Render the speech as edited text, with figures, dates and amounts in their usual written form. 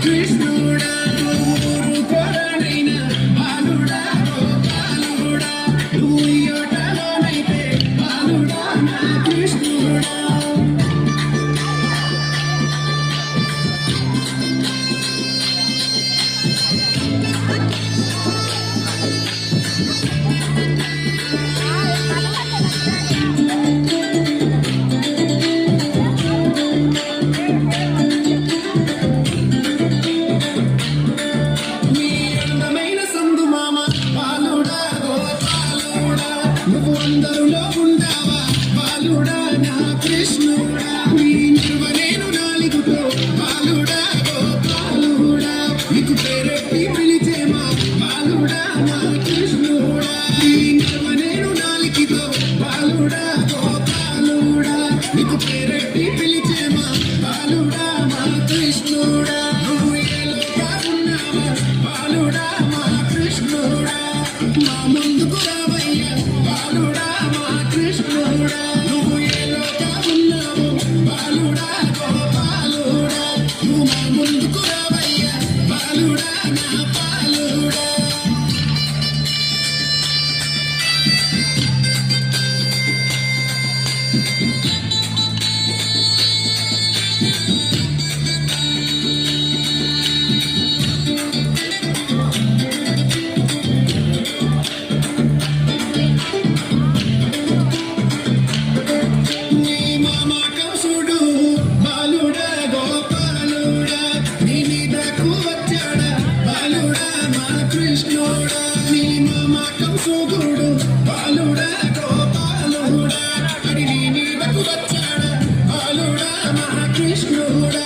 కృష్ణుడా ఊరు కొరడైన బాలుడా గోపాలుడా నువ్వు యోటలోనైతే బాలుడా నా కృష్ణుడా అందరులో ఉండవా బాలుడా నా కృష్ణుడా నీ నిర్వనేను నాలుగుతో బాలుడా గోపాలుడా నీకు పేరెట్టి పిలిచేమా బాలుడా నా కృష్ణుడా నీ నిర్వనేను నాలుగుతో బాలుడా గోపాలుడా నీకు పేరెట్టి పిలిచేమా బాలుడా మా కృష్ణుడా నువ్వు ఏలోగా ఉన్నావా బాలుడా మా కృష్ణుడా మా ముందుకు రావయ్యా బాలుడా మా కృష్ణుడా నువ్వు ఏలోగా ఉన్నావు బాలుడా గోపాలుడా నువ్వు మా ముందుకు రావయ్యా బాలుడా నా పాలుడా కృష్ణుడా నీ మామకం సోగుడు బాలుడా గోపాలుడా అడి నీ మీదకు వచ్చాడా బాలుడా మా కృష్ణుడా